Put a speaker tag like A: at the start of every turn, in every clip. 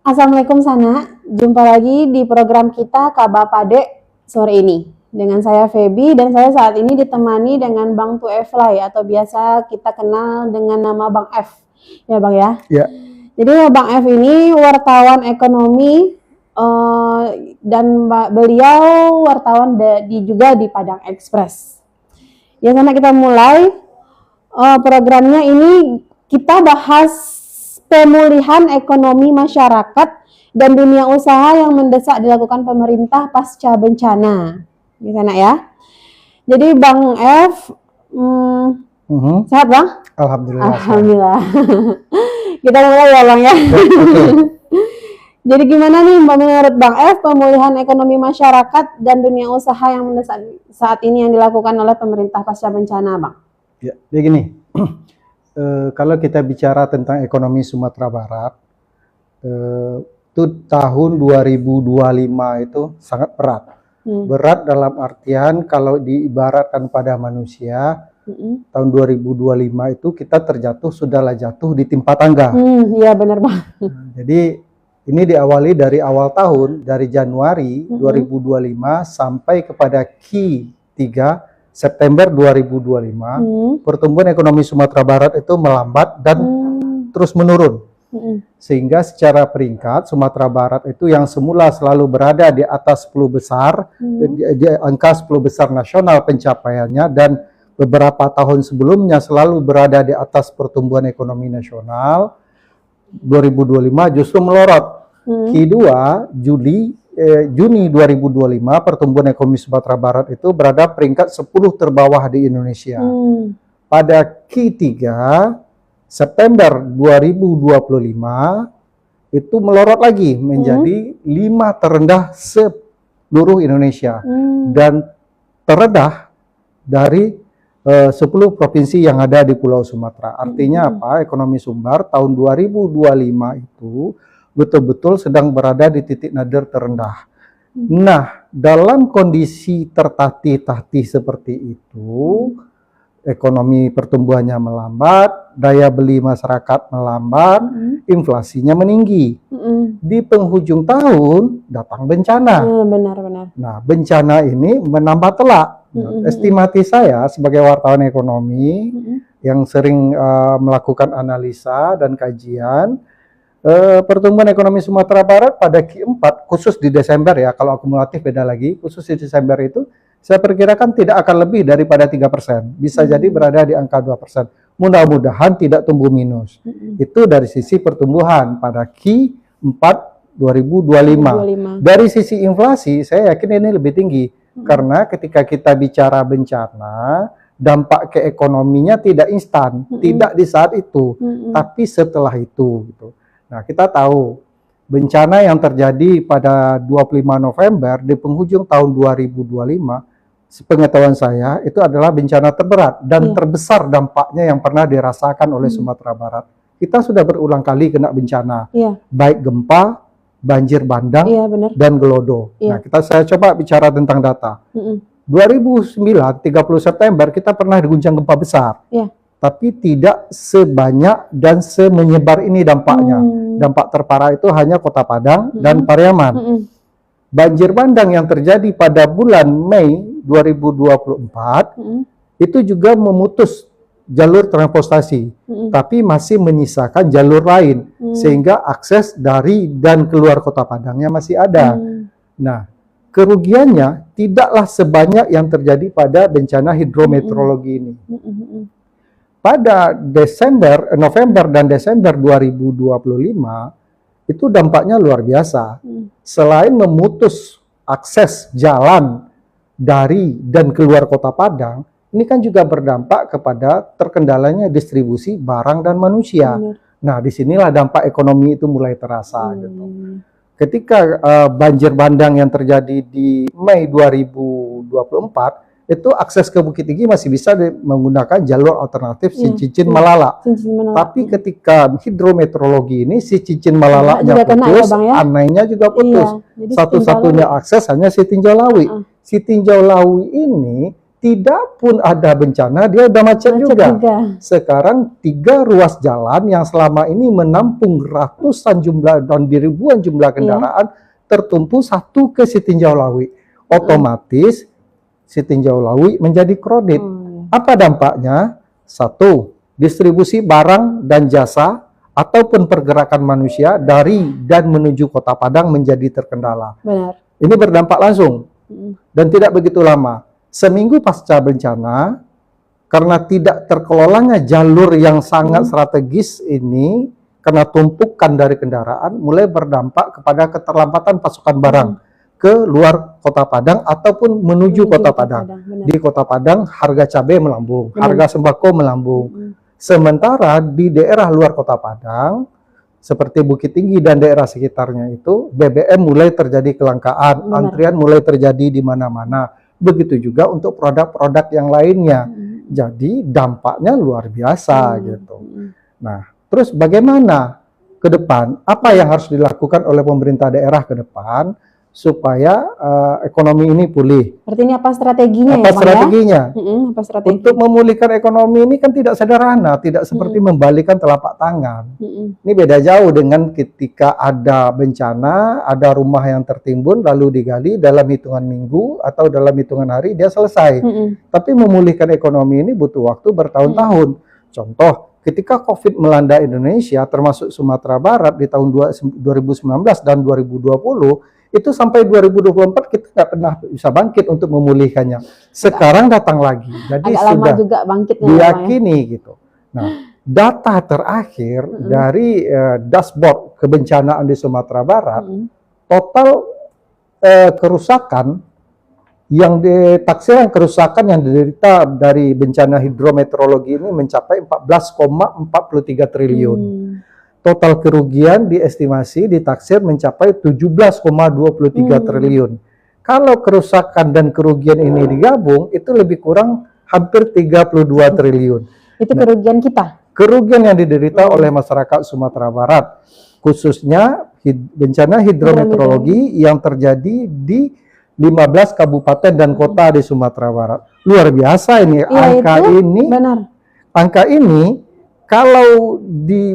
A: Assalamualaikum Sana, jumpa lagi di program kita Kaba Pade sore ini. Dengan saya Feby dan saya saat ini ditemani dengan Bang Tueflay atau biasa kita kenal dengan nama Bang F. Ya Bang ya.
B: Ya,
A: Jadi Bang F ini wartawan ekonomi dan beliau wartawan juga di Padang Express. Ya Sana kita mulai programnya ini kita bahas pemulihan ekonomi masyarakat dan dunia usaha yang mendesak dilakukan pemerintah pasca bencana. Di sana ya. Jadi Bang F, sehat Bang?
B: Alhamdulillah.
A: Alhamdulillah. Kita mulai ya Bang ya. Jadi gimana nih menurut Bang F pemulihan ekonomi masyarakat dan dunia usaha yang mendesak saat ini yang dilakukan oleh pemerintah pasca bencana Bang?
B: Ya, jadi gini, kalau kita bicara tentang ekonomi Sumatera Barat, itu tahun 2025 itu sangat berat. Berat dalam artian kalau diibaratkan pada manusia, tahun 2025 itu kita sudahlah jatuh di timpa tangga.
A: Iya benar Bang.
B: Jadi ini diawali dari awal tahun, dari Januari 2025 sampai kepada Q3 September 2025, pertumbuhan ekonomi Sumatera Barat itu melambat dan terus menurun. Sehingga secara peringkat Sumatera Barat itu yang semula selalu berada di atas 10 besar, di angka 10 besar nasional pencapaiannya, dan beberapa tahun sebelumnya selalu berada di atas pertumbuhan ekonomi nasional, 2025 justru melorot. Q2 Juni 2025 pertumbuhan ekonomi Sumatera Barat itu berada peringkat 10 terbawah di Indonesia. Pada Q3 September 2025 itu melorot lagi menjadi 5 terendah seluruh Indonesia dan terendah dari 10 provinsi yang ada di Pulau Sumatera. Artinya apa? Ekonomi Sumbar tahun 2025 itu betul-betul sedang berada di titik nadir terendah. Nah, dalam kondisi tertatih-tatih seperti itu, ekonomi pertumbuhannya melambat, daya beli masyarakat melambat, inflasinya meninggi. Di penghujung tahun datang bencana.
A: Benar-benar.
B: Nah, bencana ini menambah telak. Estimasi saya sebagai wartawan ekonomi yang sering melakukan analisa dan kajian, pertumbuhan ekonomi Sumatera Barat pada Q4 khusus di Desember ya, kalau akumulatif beda lagi, khusus di Desember itu saya perkirakan tidak akan lebih daripada 3%, bisa jadi berada di angka 2%. Mudah-mudahan tidak tumbuh minus. Itu dari sisi pertumbuhan pada Q4 2025. Dari sisi inflasi saya yakin ini lebih tinggi, karena ketika kita bicara bencana, dampak ke ekonominya tidak instan, tidak di saat itu, tapi setelah itu gitu. Nah, kita tahu bencana yang terjadi pada 25 November di penghujung tahun 2025, sepengetahuan saya itu adalah bencana terberat dan terbesar dampaknya yang pernah dirasakan oleh Sumatera Barat. Kita sudah berulang kali kena bencana, baik gempa, banjir bandang, dan gelodo. Nah, saya coba bicara tentang data. 2009, 30 September kita pernah diguncang gempa besar. Tapi tidak sebanyak dan semenyebar ini dampaknya. Dampak terparah itu hanya Kota Padang dan Pariaman. Banjir bandang yang terjadi pada bulan Mei 2024 itu juga memutus jalur transportasi, tapi masih menyisakan jalur lain, sehingga akses dari dan keluar Kota Padangnya masih ada. Nah, kerugiannya tidaklah sebanyak yang terjadi pada bencana hidrometeorologi ini. Pada November dan Desember 2025 itu dampaknya luar biasa. Selain memutus akses jalan dari dan keluar Kota Padang, ini kan juga berdampak kepada terkendalanya distribusi barang dan manusia. Nah, disinilah dampak ekonomi itu mulai terasa gitu. Ketika banjir bandang yang terjadi di Mei 2024, itu akses ke Bukit Tinggi masih bisa menggunakan jalur alternatif si Cincin Malala. Tapi ketika hidrometeorologi ini si Cincin Malalanya putus, anehnya juga putus. Satu-satunya akses hanya si Tinjau Lawi. Si Tinjau Lawi ini tidak pun ada bencana, dia udah macet juga. Sekarang 3 ruas jalan yang selama ini menampung ratusan jumlah dan ribuan jumlah kendaraan tertumpu satu ke Sitinjau Lawi. Otomatis Sitinjau Lawi menjadi kredit. Apa dampaknya? 1, distribusi barang dan jasa ataupun pergerakan manusia dari dan menuju Kota Padang menjadi terkendala.
A: Benar.
B: Ini berdampak langsung dan tidak begitu lama. Seminggu pasca bencana, karena tidak terkelolanya jalur yang sangat strategis ini, karena tumpukan dari kendaraan, mulai berdampak kepada keterlambatan pasokan barang ke luar Kota Padang ataupun menuju Kota Padang. Di Kota Padang harga cabai melambung, harga sembako melambung. Sementara di daerah luar Kota Padang, seperti Bukit Tinggi dan daerah sekitarnya itu, BBM mulai terjadi kelangkaan, antrian mulai terjadi di mana-mana. Begitu juga untuk produk-produk yang lainnya. Jadi dampaknya luar biasa gitu. Nah, terus bagaimana ke depan? Apa yang harus dilakukan oleh pemerintah daerah ke depan supaya ekonomi ini pulih?
A: Berarti ini apa strateginya
B: apa strateginya?
A: Apa strategi?
B: Untuk memulihkan ekonomi ini kan tidak sederhana, tidak seperti membalikan telapak tangan. Ini beda jauh dengan ketika ada bencana, ada rumah yang tertimbun lalu digali dalam hitungan minggu atau dalam hitungan hari dia selesai. Tapi memulihkan ekonomi ini butuh waktu bertahun-tahun. Contoh, ketika COVID melanda Indonesia termasuk Sumatera Barat di tahun 2019 dan 2020, itu sampai 2024 kita nggak pernah bisa bangkit untuk memulihkannya. Sekarang datang lagi, jadi
A: agak
B: sudah
A: lama juga bangkitnya
B: diyakini gitu. Nah, data terakhir dari dashboard kebencanaan di Sumatera Barat, total kerusakan yang ditaksirkan kerusakan yang diderita dari bencana hidrometeorologi ini mencapai 14,43 triliun. Total kerugian diestimasi ditaksir mencapai 17,23 triliun. Kalau kerusakan dan kerugian ini digabung, itu lebih kurang hampir 32 triliun.
A: Itu kerugian kita?
B: Kerugian yang diderita oleh masyarakat Sumatera Barat, khususnya bencana hidrometeorologi yang terjadi di 15 kabupaten dan kota di Sumatera Barat. Luar biasa ini, angka ini.
A: Benar.
B: Angka ini kalau di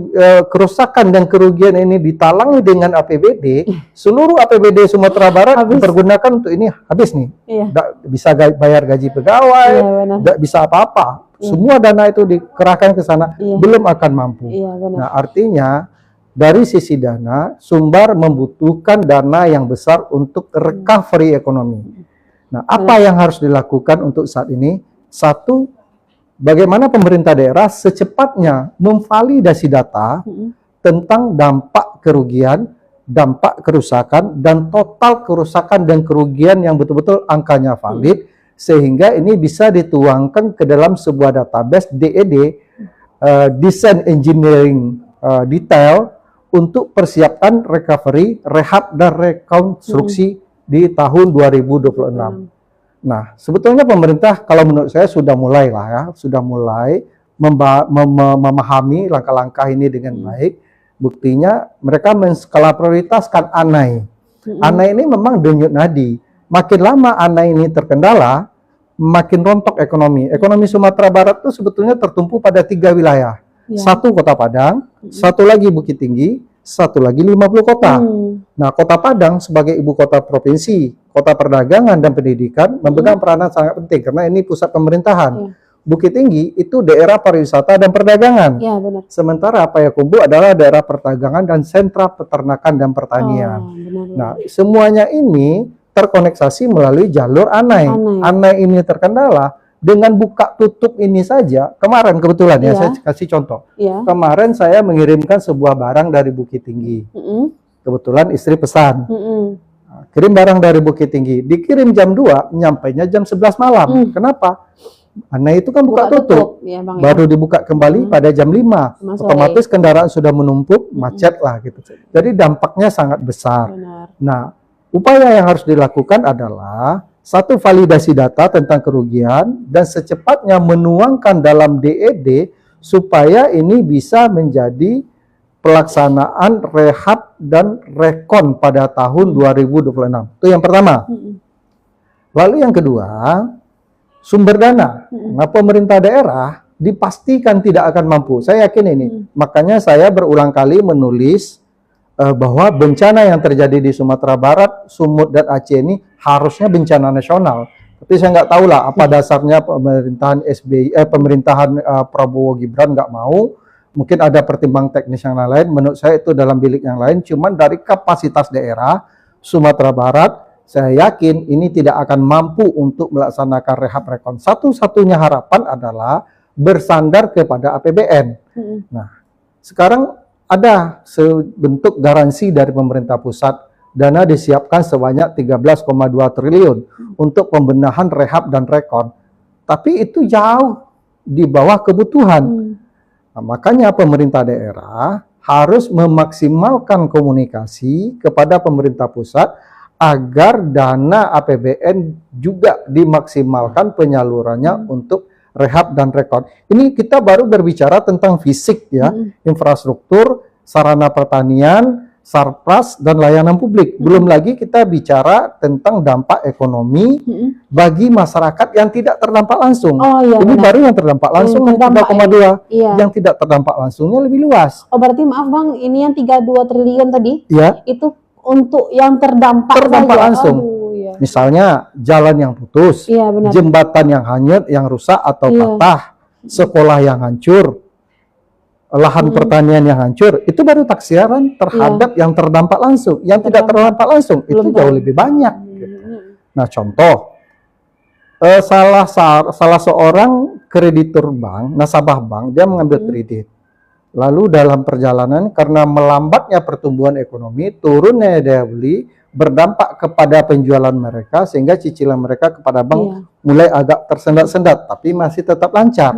B: kerusakan dan kerugian ini ditalangi dengan APBD, seluruh APBD Sumatera Barat dipergunakan untuk ini habis nih. Nggak bisa bayar gaji pegawai, nggak bisa apa-apa. Semua dana itu dikerahkan ke sana, belum akan mampu. Nah, artinya dari sisi dana, Sumbar membutuhkan dana yang besar untuk recovery ekonomi. Nah, apa yang harus dilakukan untuk saat ini? 1, bagaimana pemerintah daerah secepatnya memvalidasi data tentang dampak kerugian, dampak kerusakan, dan total kerusakan dan kerugian yang betul-betul angkanya valid, sehingga ini bisa dituangkan ke dalam sebuah database DED, Design Engineering Detail, untuk persiapan recovery, rehab, dan rekonstruksi di tahun 2026. Nah, sebetulnya pemerintah kalau menurut saya sudah mulai lah ya, sudah mulai memahami langkah-langkah ini dengan baik. Buktinya mereka menskala prioritaskan ANAI. ANAI ini memang denyut nadi. Makin lama ANAI ini terkendala, makin rontok ekonomi. Ekonomi Sumatera Barat itu sebetulnya tertumpu pada 3 wilayah. 1 Kota Padang, 1 lagi Bukit Tinggi, 1 lagi 50 kota. Nah, Kota Padang sebagai ibu kota provinsi, kota perdagangan dan pendidikan memegang peranan sangat penting karena ini pusat pemerintahan. Bukit Tinggi itu daerah pariwisata dan perdagangan. Sementara Payakumbuh adalah daerah perdagangan dan sentra peternakan dan pertanian. Nah, semuanya ini terkoneksasi melalui jalur ANAI. ANAI ini terkendala. Dengan buka tutup ini saja, kemarin kebetulan ya, saya kasih contoh. Kemarin saya mengirimkan sebuah barang dari Bukit Tinggi. Kebetulan istri pesan. Kirim barang dari Bukit Tinggi. Dikirim jam 2, nyampainya jam 11 malam. Kenapa? ANAI itu kan buka tutup. Baru dibuka kembali pada jam 5. Otomatis kendaraan sudah menumpuk, macet lah gitu. Jadi dampaknya sangat besar. Nah, upaya yang harus dilakukan adalah 1, validasi data tentang kerugian dan secepatnya menuangkan dalam DED supaya ini bisa menjadi pelaksanaan rehab dan rekon pada tahun 2026. Itu yang pertama. Lalu yang kedua, sumber dana. Nah, pemerintah daerah dipastikan tidak akan mampu. Saya yakin ini. Makanya saya berulang kali menulis bahwa bencana yang terjadi di Sumatera Barat, Sumut dan Aceh ini harusnya bencana nasional. Tapi saya nggak tahu lah apa dasarnya pemerintahan pemerintahan Prabowo Gibran nggak mau. Mungkin ada pertimbangan teknis yang lain. Menurut saya itu dalam bilik yang lain. Cuman dari kapasitas daerah Sumatera Barat, saya yakin ini tidak akan mampu untuk melaksanakan rehab rekon. Satu-satunya harapan adalah bersandar kepada APBN. Nah, sekarang ada sebentuk garansi dari pemerintah pusat. Dana disiapkan sebanyak 13,2 triliun untuk pembenahan rehab dan rekon. Tapi itu jauh di bawah kebutuhan. Nah, makanya pemerintah daerah harus memaksimalkan komunikasi kepada pemerintah pusat agar dana APBN juga dimaksimalkan penyalurannya untuk rehab dan rekon. Ini kita baru berbicara tentang fisik ya, infrastruktur, sarana pertanian, sarpras dan layanan publik. Belum lagi kita bicara tentang dampak ekonomi bagi masyarakat yang tidak terdampak langsung.
A: Oh, iya,
B: ini
A: benar.
B: baru yang terdampak langsung yang 3,2.
A: Iya.
B: Yang tidak terdampak langsungnya lebih luas.
A: Oh, berarti maaf Bang, ini yang 32 triliun tadi,
B: Ya,
A: itu untuk yang terdampak saja.
B: langsung.
A: Aduh, iya.
B: Misalnya jalan yang putus,
A: Iya, benar.
B: jembatan yang hanyut, yang rusak atau patah, sekolah yang hancur, lahan pertanian yang hancur, itu baru taksiran terhadap yang terdampak langsung. Yang tidak terdampak langsung itu jauh lebih banyak. Nah, contoh, salah seorang kreditur bank, nasabah bank, dia mengambil kredit. Lalu dalam perjalanan karena melambatnya pertumbuhan ekonomi, turunnya daya beli, berdampak kepada penjualan mereka sehingga cicilan mereka kepada bank mulai agak tersendat-sendat, tapi masih tetap lancar.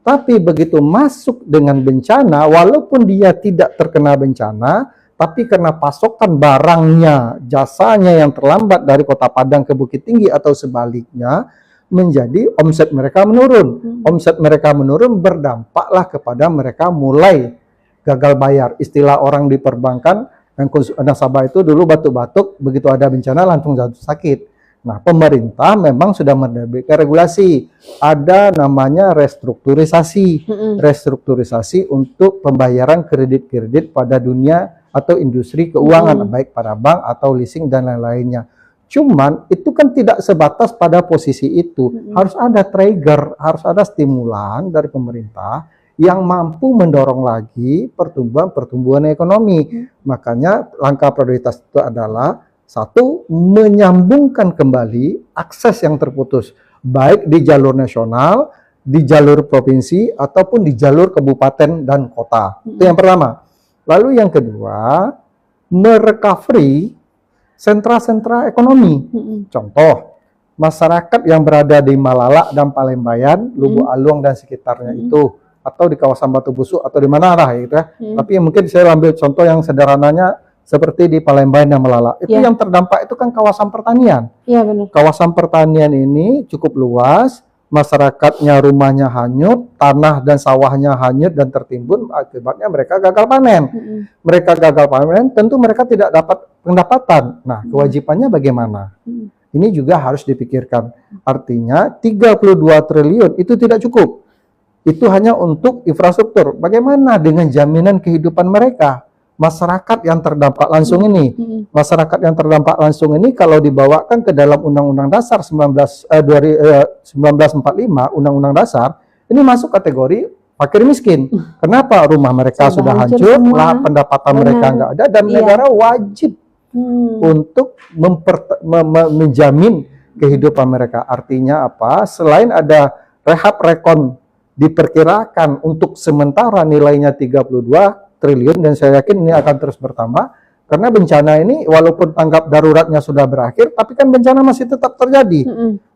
B: Tapi begitu masuk dengan bencana, walaupun dia tidak terkena bencana, tapi karena pasokan barangnya, jasanya yang terlambat dari Kota Padang ke Bukit Tinggi atau sebaliknya, menjadi omset mereka menurun. Omset mereka menurun berdampaklah kepada mereka mulai gagal bayar. Istilah orang di perbankan, yang nasabah itu dulu batuk-batuk, begitu ada bencana langsung jatuh sakit. Nah, pemerintah memang sudah menerbitkan regulasi. Ada namanya restrukturisasi. Restrukturisasi untuk pembayaran kredit-kredit pada dunia atau industri keuangan, baik pada bank atau leasing dan lain-lainnya. Cuman itu kan tidak sebatas pada posisi itu. Harus ada trigger, harus ada stimulan dari pemerintah yang mampu mendorong lagi pertumbuhan ekonomi. Makanya langkah prioritas itu adalah satu, menyambungkan kembali akses yang terputus, baik di jalur nasional, di jalur provinsi, ataupun di jalur kabupaten dan kota. Itu yang pertama. Lalu yang kedua, merecovery sentra-sentra ekonomi. Contoh, masyarakat yang berada di Malalak dan Palembayan, Lubuk Alung dan sekitarnya itu, atau di kawasan Batu Busuk, atau di mana lah gitu ya. Tapi mungkin saya ambil contoh yang sederhananya, seperti di Palembang dan Malalak. Itu yang terdampak itu kan kawasan pertanian.
A: Iya, benar.
B: Kawasan pertanian ini cukup luas, masyarakatnya rumahnya hanyut, tanah dan sawahnya hanyut dan tertimbun, akibatnya mereka gagal panen. Mereka gagal panen, tentu mereka tidak dapat pendapatan. Nah, kewajibannya bagaimana? Ini juga harus dipikirkan. Artinya 32 triliun itu tidak cukup. Itu hanya untuk infrastruktur. Bagaimana dengan jaminan kehidupan mereka? Masyarakat yang terdampak langsung ini, masyarakat yang terdampak langsung ini kalau dibawakan ke dalam Undang-Undang Dasar 1945, Undang-Undang Dasar, ini masuk kategori fakir miskin. Kenapa? Rumah mereka sudah hancur, lah pendapatan mereka nggak ada, dan negara wajib untuk menjamin kehidupan mereka. Artinya apa? Selain ada rehab rekon diperkirakan untuk sementara nilainya 32 triliun, dan saya yakin ini akan terus bertambah karena bencana ini walaupun tanggap daruratnya sudah berakhir, tapi kan bencana masih tetap terjadi.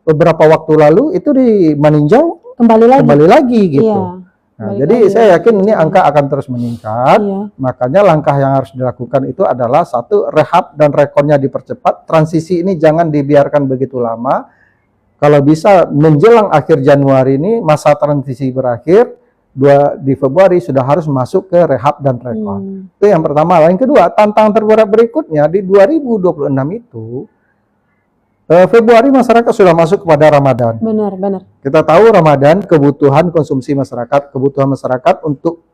B: Beberapa waktu lalu itu di Maninjau kembali lagi gitu. Nah, jadi saya yakin ini angka akan terus meningkat. Makanya langkah yang harus dilakukan itu adalah satu, rehab dan rekonnya dipercepat. Transisi ini jangan dibiarkan begitu lama. Kalau bisa menjelang akhir Januari ini masa transisi berakhir. Di Februari sudah harus masuk ke rehab dan rekon. Itu yang pertama. Yang kedua, tantangan terberat berikutnya di 2026 itu Februari masyarakat sudah masuk kepada Ramadan.
A: Benar, benar.
B: Kita tahu Ramadan kebutuhan konsumsi masyarakat, kebutuhan masyarakat untuk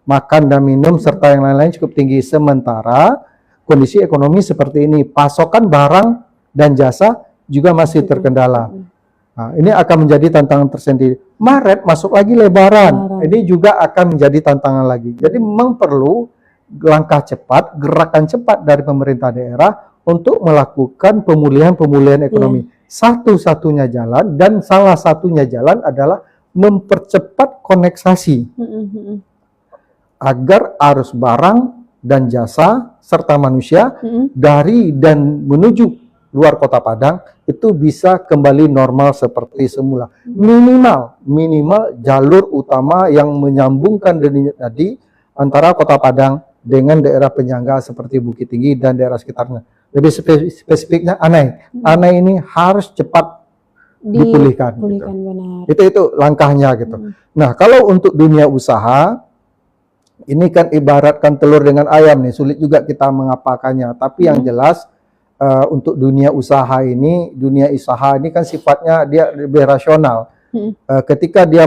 B: makan dan minum serta yang lain-lain cukup tinggi. Sementara kondisi ekonomi seperti ini, pasokan barang dan jasa juga masih terkendala. Nah, ini akan menjadi tantangan tersendiri. Maret masuk lagi Lebaran. Ini juga akan menjadi tantangan lagi. Jadi memang perlu langkah cepat, gerakan cepat dari pemerintah daerah untuk melakukan pemulihan ekonomi. Satu-satunya jalan dan salah satunya jalan adalah mempercepat koneksasi agar arus barang dan jasa serta manusia dari dan menuju luar Kota Padang itu bisa kembali normal seperti semula. Minimal jalur utama yang menyambungkan tadi antara Kota Padang dengan daerah penyangga seperti Bukit Tinggi dan daerah sekitarnya. Lebih spesifiknya Anai. Anai ini harus cepat dipulihkan.
A: Benar.
B: Itu langkahnya gitu. Nah, kalau untuk dunia usaha, ini kan ibaratkan telur dengan ayam nih, sulit juga kita mengapakannya. Tapi yang jelas untuk dunia usaha ini kan sifatnya dia lebih rasional. Ketika dia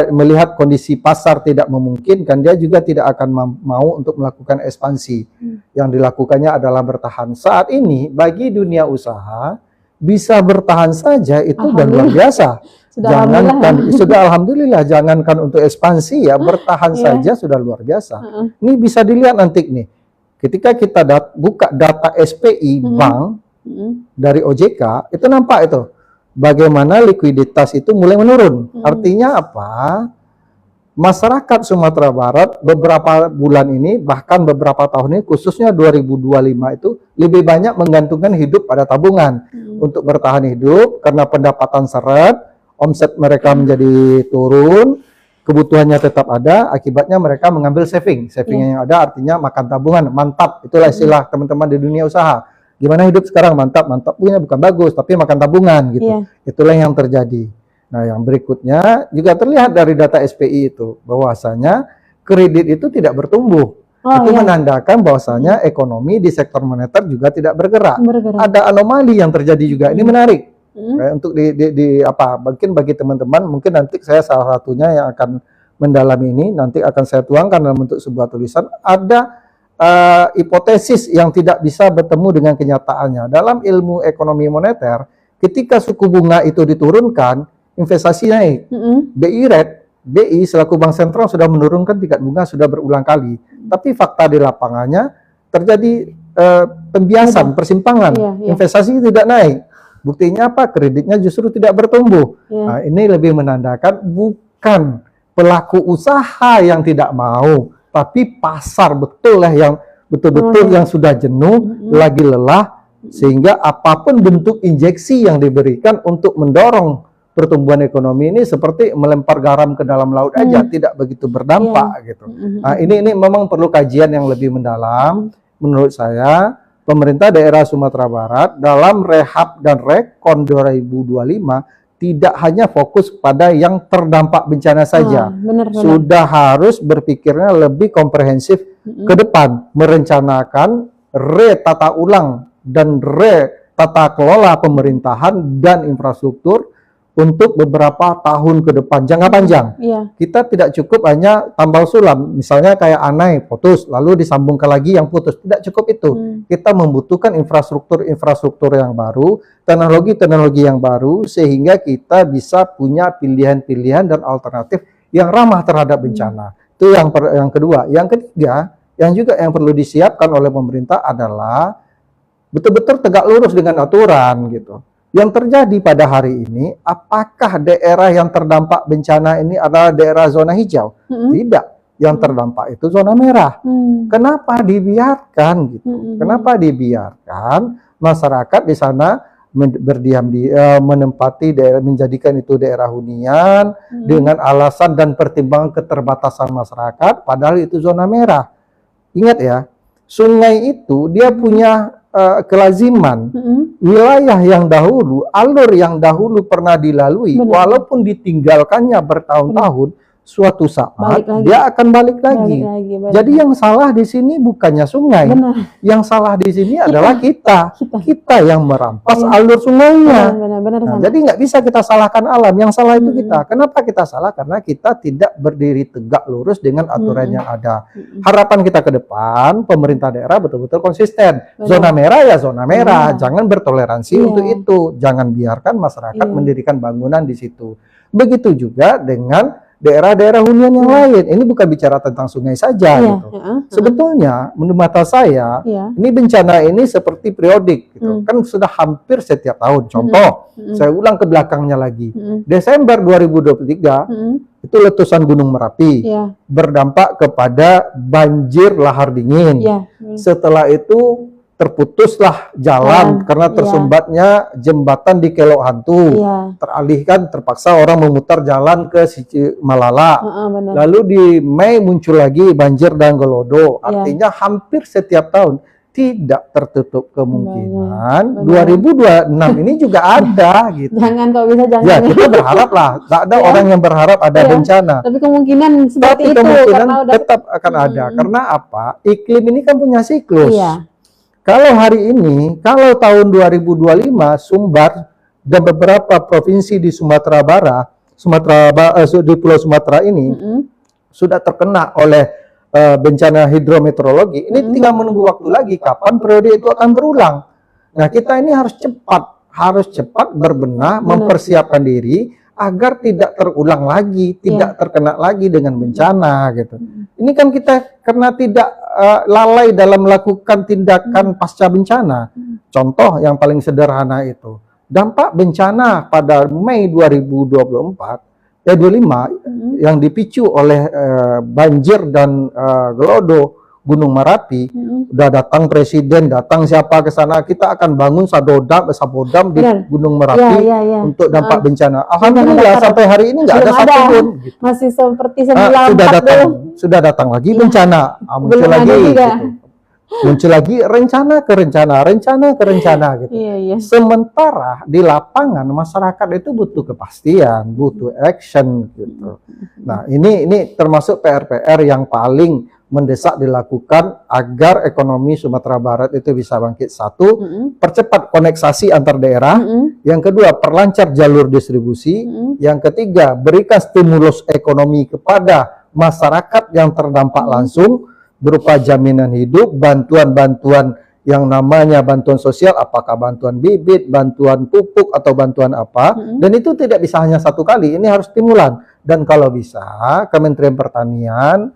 B: melihat kondisi pasar tidak memungkinkan, dia juga tidak akan mau untuk melakukan ekspansi. Yang dilakukannya adalah bertahan. Saat ini bagi dunia usaha bisa bertahan saja itu dan luar biasa. Alhamdulillah, jangankan untuk ekspansi ya, bertahan saja sudah luar biasa. Ini bisa dilihat nanti nih. Ketika kita buka data SPI bank dari OJK, itu nampak itu. Bagaimana likuiditas itu mulai menurun. Artinya apa? Masyarakat Sumatera Barat beberapa bulan ini, bahkan beberapa tahun ini, khususnya 2025 itu lebih banyak menggantungkan hidup pada tabungan untuk bertahan hidup karena pendapatan seret, omset mereka menjadi turun, kebutuhannya tetap ada, akibatnya mereka mengambil saving yang ada artinya makan tabungan. Mantap, itulah istilah teman-teman di dunia usaha. Gimana hidup sekarang? Mantap punya bukan bagus, tapi makan tabungan gitu. Itulah yang terjadi. Nah, yang berikutnya juga terlihat dari data SPI itu bahwasanya kredit itu tidak bertumbuh. Itu menandakan bahwasanya ekonomi di sektor moneter juga tidak bergerak. Ada anomali yang terjadi juga. Ini menarik. Untuk mungkin bagi teman-teman, mungkin nanti saya salah satunya yang akan mendalami ini, nanti akan saya tuangkan dalam bentuk sebuah tulisan. Ada hipotesis yang tidak bisa bertemu dengan kenyataannya. Dalam ilmu ekonomi moneter, ketika suku bunga itu diturunkan, investasi naik. BI selaku bank sentral sudah menurunkan tingkat bunga sudah berulang kali. Tapi fakta di lapangannya terjadi pembiasan, persimpangan. Investasi tidak naik. Buktinya apa? Kreditnya justru tidak bertumbuh. Nah, ini lebih menandakan bukan pelaku usaha yang tidak mau, tapi pasar betul yang betul-betul yang sudah jenuh, lagi lelah, sehingga apapun bentuk injeksi yang diberikan untuk mendorong pertumbuhan ekonomi ini seperti melempar garam ke dalam laut aja, tidak begitu berdampak gitu. Nah, ini memang perlu kajian yang lebih mendalam. Menurut saya, pemerintah daerah Sumatera Barat dalam rehab dan rekon 2025 tidak hanya fokus pada yang terdampak bencana saja. Sudah harus berpikirnya lebih komprehensif ke depan, merencanakan retata ulang dan retata kelola pemerintahan dan infrastruktur untuk beberapa tahun ke depan, jangka panjang. Kita tidak cukup hanya tambal sulam, misalnya kayak Anai putus, lalu disambungkan lagi yang putus. Tidak cukup itu. Kita membutuhkan infrastruktur yang baru, teknologi yang baru, sehingga kita bisa punya pilihan-pilihan dan alternatif yang ramah terhadap bencana. Itu yang kedua. Yang ketiga, yang juga yang perlu disiapkan oleh pemerintah adalah betul-betul tegak lurus dengan aturan gitu. Yang terjadi pada hari ini, apakah daerah yang terdampak bencana ini adalah daerah zona hijau? Tidak. Yang terdampak itu zona merah. Kenapa dibiarkan gitu? Kenapa dibiarkan masyarakat di sana menempati daerah, menjadikan itu daerah hunian dengan alasan dan pertimbangan keterbatasan masyarakat, padahal itu zona merah. Ingat ya, sungai itu dia punya kelaziman, wilayah yang dahulu, alur yang dahulu pernah dilalui, walaupun ditinggalkannya bertahun-tahun, suatu saat
A: Balik lagi.
B: dia akan balik lagi.
A: Balik.
B: Jadi yang salah di sini bukannya sungai.
A: Benar.
B: Yang salah di sini adalah kita. Kita yang merampas
A: Iya.
B: alur sungainya.
A: Benar.
B: Nah, jadi nggak bisa kita salahkan alam, yang salah itu kita. Kenapa kita salah? Karena kita tidak berdiri tegak lurus dengan aturan yang ada. Harapan kita ke depan, pemerintah daerah betul-betul konsisten.
A: Benar.
B: Zona merah ya zona merah,
A: Iya.
B: jangan bertoleransi
A: Iya.
B: untuk itu. Jangan biarkan masyarakat
A: Iya.
B: mendirikan bangunan di situ. Begitu juga dengan daerah-daerah hunian yang lain. Ini bukan bicara tentang sungai saja
A: Iya.
B: gitu. Sebetulnya menurut mata saya
A: Iya.
B: ini bencana ini seperti periodik gitu. Kan sudah hampir setiap tahun. Contoh, saya ulang ke belakangnya lagi. Desember 2023 itu letusan Gunung Merapi
A: Iya.
B: berdampak kepada banjir lahar dingin.
A: Iya.
B: Setelah itu terputuslah jalan karena
A: Iya.
B: tersumbatnya jembatan di Kelok Hantu.
A: Iya.
B: Teralihkan, terpaksa orang memutar jalan ke Sici Malala.
A: Benar.
B: Lalu di Mei muncul lagi banjir dan Gelodo.
A: Iya.
B: Artinya hampir setiap tahun tidak tertutup kemungkinan
A: Benar.
B: 2026 ini juga ada gitu.
A: Jangan kalau bisa jangan.
B: Ya, kita berharap lah. Tidak ada
A: Ya.
B: orang yang berharap ada
A: Ya.
B: bencana.
A: Tapi kemungkinan seperti
B: Tapi
A: itu
B: kemungkinan
A: karena udah
B: tetap akan ada. Karena apa? Iklim ini kan punya siklus.
A: Iya.
B: Kalau hari ini, kalau tahun 2025 Sumbar dan beberapa provinsi di Sumatera Barat, di Pulau Sumatera ini sudah terkena oleh bencana hidrometeorologi. Ini tinggal menunggu waktu lagi kapan periode itu akan berulang. Nah, kita ini harus cepat berbenah, mempersiapkan diri agar tidak terulang lagi, tidak terkena lagi dengan bencana gitu. Ini kan kita karena tidak lalai dalam melakukan tindakan pasca bencana. Contoh yang paling sederhana itu, dampak bencana pada Mei 2025 yang dipicu oleh banjir dan Gelodo Gunung Merapi, udah datang presiden, datang siapa ke sana, kita akan bangun sabodam di Gunung Merapi untuk dampak bencana. Alhamdulillah sampai hari ini nggak ada satupun. Gitu.
A: Masih seperti semula
B: sudah datang lagi bencana, muncul lagi, gitu. Muncul lagi rencana ke rencana gitu. Sementara di lapangan masyarakat itu butuh kepastian, butuh action gitu. Nah, ini termasuk PR-PR yang paling mendesak dilakukan agar ekonomi Sumatera Barat itu bisa bangkit. Satu, percepat koneksasi antar daerah. Yang kedua, perlancar jalur distribusi. Yang ketiga, berikan stimulus ekonomi kepada masyarakat yang terdampak langsung berupa jaminan hidup, bantuan-bantuan yang namanya bantuan sosial, apakah bantuan bibit, bantuan pupuk, atau bantuan apa. Dan itu tidak bisa hanya satu kali, ini harus stimulan. Dan kalau bisa, Kementerian Pertanian,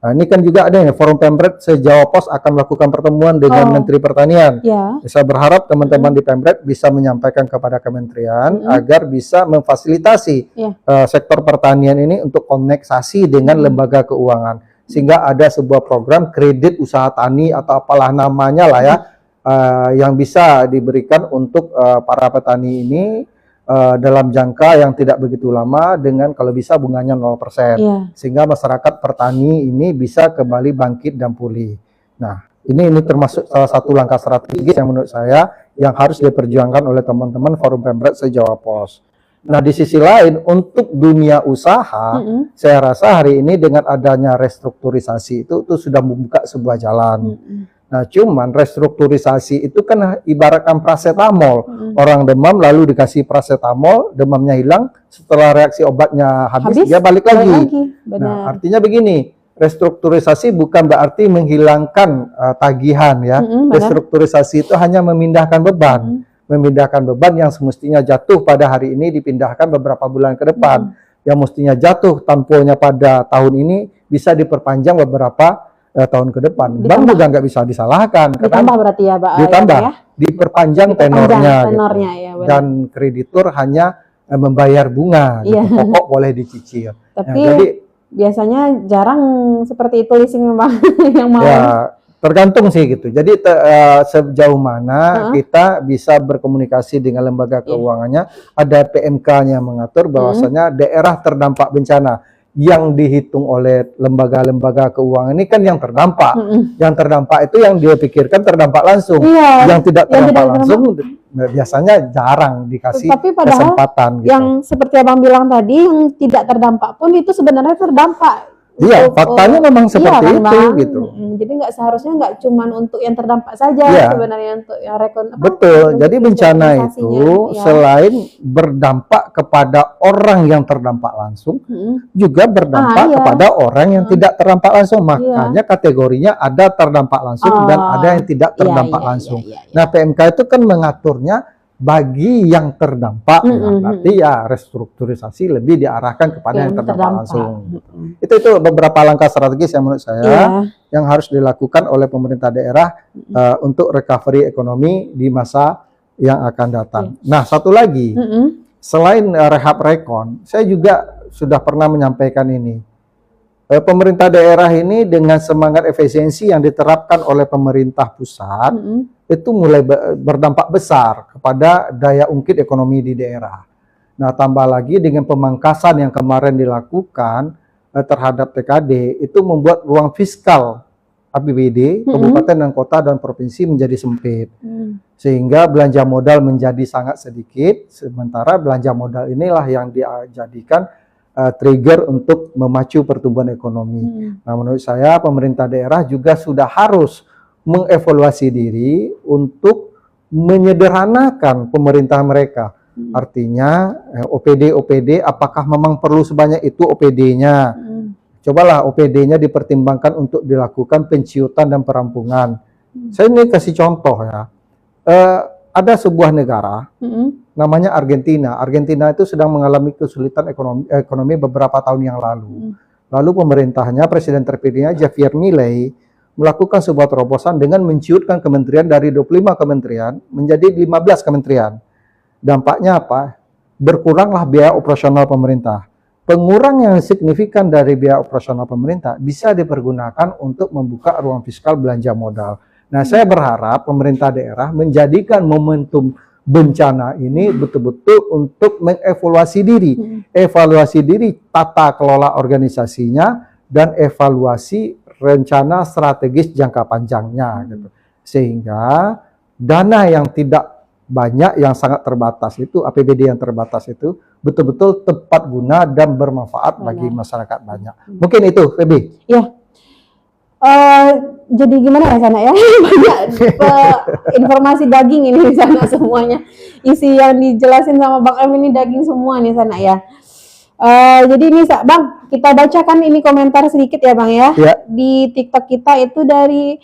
B: nah, ini kan juga ada ya, Forum Pemret se-Jawa Pos akan melakukan pertemuan dengan Menteri Pertanian. Saya berharap teman-teman di Pemret bisa menyampaikan kepada Kementerian agar bisa memfasilitasi sektor pertanian ini untuk koneksasi dengan lembaga keuangan. Sehingga ada sebuah program kredit usaha tani atau apalah namanya lah ya, yang bisa diberikan untuk para petani ini dalam jangka yang tidak begitu lama dengan kalau bisa bunganya 0%. Sehingga masyarakat petani ini bisa kembali bangkit dan pulih. Nah, ini termasuk salah satu langkah strategis yang menurut saya yang harus diperjuangkan oleh teman-teman Forum Pemret se-Jawa Pos. Nah, di sisi lain untuk dunia usaha, saya rasa hari ini dengan adanya restrukturisasi itu sudah membuka sebuah jalan. Nah, cuman restrukturisasi itu kan ibaratkan paracetamol. Orang demam lalu dikasih paracetamol, demamnya hilang, setelah reaksi obatnya habis dia balik lagi. Nah, artinya begini, restrukturisasi bukan berarti menghilangkan tagihan ya. Restrukturisasi itu hanya memindahkan beban. Memindahkan beban yang semestinya jatuh pada hari ini dipindahkan beberapa bulan ke depan. Yang mestinya jatuh temponya pada tahun ini bisa diperpanjang beberapa tahun ke depan. Bank juga nggak bisa disalahkan.
A: Ditambah berarti ya, Pak?
B: Ditambah, diperpanjang tenornya gitu.
A: Ya,
B: dan kreditur hanya membayar bunga, gitu. Pokok boleh dicicil.
A: Tapi
B: ya, jadi
A: biasanya jarang seperti itu leasing Pak yang mau.
B: Ya, tergantung sih gitu. Jadi sejauh mana kita bisa berkomunikasi dengan lembaga keuangannya, ada PMK-nya mengatur bahwasanya daerah terdampak bencana yang dihitung oleh lembaga-lembaga keuangan ini kan yang terdampak.
A: Mm-mm.
B: Yang terdampak itu yang dia pikirkan terdampak langsung.
A: Iya,
B: Yang tidak
A: yang
B: terdampak
A: tidak
B: langsung biasanya jarang dikasih
A: tapi padahal
B: kesempatan gitu.
A: yang seperti abang bilang tadi, yang tidak terdampak pun itu sebenarnya terdampak.
B: Iya,
A: Untuk,
B: faktanya memang seperti
A: kan,
B: itu
A: Bang?
B: gitu.
A: Jadi nggak seharusnya nggak cuman untuk yang terdampak saja
B: Iya.
A: sebenarnya, untuk yang
B: Betul. Jadi bencana itu
A: kompensasinya. Ya.
B: selain berdampak kepada orang yang terdampak langsung, juga berdampak
A: iya.
B: kepada orang yang tidak terdampak langsung. Makanya kategorinya ada terdampak langsung dan ada yang tidak terdampak langsung. Nah, PMK itu kan mengaturnya bagi yang terdampak, berarti ya restrukturisasi lebih diarahkan kepada yang terdampak langsung. Itu beberapa langkah strategis yang menurut saya yang harus dilakukan oleh pemerintah daerah untuk recovery ekonomi di masa yang akan datang. Nah, satu lagi, selain rehab rekon, saya juga sudah pernah menyampaikan ini. Pemerintah daerah ini dengan semangat efisiensi yang diterapkan oleh pemerintah pusat, itu mulai berdampak besar kepada daya ungkit ekonomi di daerah. Nah, tambah lagi dengan pemangkasan yang kemarin dilakukan terhadap TKD, itu membuat ruang fiskal APBD, kabupaten dan kota dan provinsi menjadi sempit. Sehingga belanja modal menjadi sangat sedikit, sementara belanja modal inilah yang dijadikan trigger untuk memacu pertumbuhan ekonomi. Nah, menurut saya pemerintah daerah juga sudah harus mengevaluasi diri untuk menyederhanakan pemerintah mereka. Artinya OPD apakah memang perlu sebanyak itu OPD-nya? Cobalah OPD-nya dipertimbangkan untuk dilakukan penciutan dan perampungan. Saya ini kasih contoh ya. Ada sebuah negara namanya Argentina. Argentina itu sedang mengalami kesulitan ekonomi beberapa tahun yang lalu. Lalu pemerintahnya, presiden terpilihnya Javier Milei melakukan sebuah terobosan dengan menciutkan kementerian dari 25 kementerian menjadi 15 kementerian. Dampaknya apa? Berkuranglah biaya operasional pemerintah. Pengurangan yang signifikan dari biaya operasional pemerintah bisa dipergunakan untuk membuka ruang fiskal belanja modal. Nah, saya berharap pemerintah daerah menjadikan momentum bencana ini betul-betul untuk mengevaluasi diri. Evaluasi diri tata kelola organisasinya dan evaluasi rencana strategis jangka panjangnya gitu. Sehingga dana yang tidak banyak, yang sangat terbatas itu, APBD yang terbatas itu betul-betul tepat guna dan bermanfaat bagi masyarakat banyak. Mungkin itu, Febi.
A: Ya. Jadi gimana ya sana ya? Banyak informasi daging ini di sana semuanya. Isi yang dijelasin sama Bang Em ini daging semua nih sana ya. Jadi ini Bang, kita bacakan ini komentar sedikit ya Bang ya. Di TikTok kita itu dari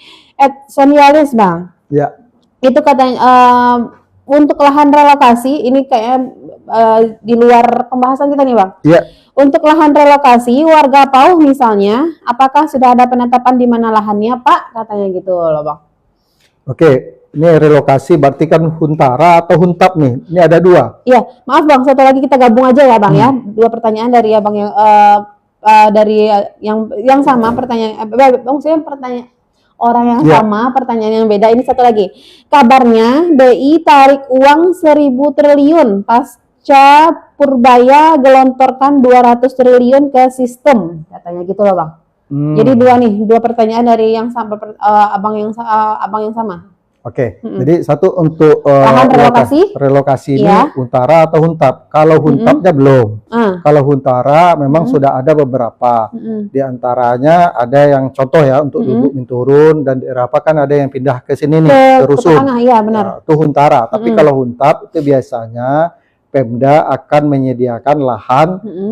A: @sonialis Bang.
B: Ya.
A: Itu katanya untuk lahan relokasi ini kayak di luar pembahasan kita nih Bang.
B: Iya.
A: Untuk lahan relokasi warga Pauh misalnya, apakah sudah ada penetapan di mana lahannya Pak? Katanya gitu loh Bang.
B: Oke, ini relokasi berarti kan Huntara atau Huntap nih? Ini ada dua.
A: Iya, maaf Bang, satu lagi kita gabung aja ya Bang ya. Dua pertanyaan dari Abang yang dari yang sama pertanyaan. Bang, saya pertanyaan orang yang sama, pertanyaan yang beda. Ini satu lagi. Kabarnya BI tarik uang 1.000 triliun pasca Purbaya gelontorkan 200 triliun ke sistem, katanya gitu loh Bang. Jadi dua pertanyaan dari yang sama abang yang sama.
B: Oke, jadi satu untuk
A: lahan
B: relokasi ini Huntara atau Huntap. Kalau Huntapnya belum. Kalau Huntara memang sudah ada beberapa. Di antaranya ada yang contoh ya untuk Lubuk Minturun dan di Erapa kan ada yang pindah ke sini nih, ke Rusun.
A: Iya benar.
B: Itu Huntara. Tapi kalau Huntap itu biasanya Pemda akan menyediakan lahan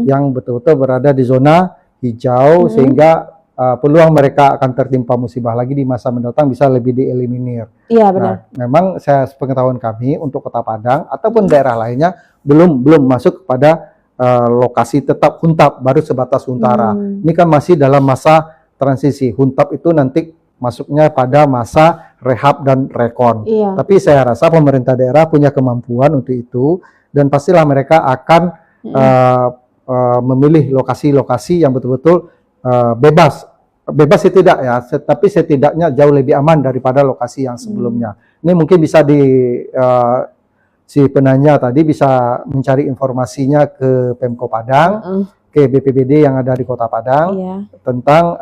B: yang betul-betul berada di zona hijau sehingga peluang mereka akan tertimpa musibah lagi di masa mendatang bisa lebih dieliminir.
A: Iya benar.
B: Nah, memang saya pengetahuan kami untuk Kota Padang ataupun daerah lainnya belum masuk kepada lokasi tetap Huntap, baru sebatas Huntara. Ini kan masih dalam masa transisi. Huntap itu nanti masuknya pada masa rehab dan rekon. Tapi saya rasa pemerintah daerah punya kemampuan untuk itu dan pastilah mereka akan memilih lokasi-lokasi yang betul-betul bebas sih tidak ya, tapi setidaknya jauh lebih aman daripada lokasi yang sebelumnya. Ini mungkin bisa si penanya tadi bisa mencari informasinya ke Pemko Padang ke BPBD yang ada di Kota Padang
A: Iya.
B: tentang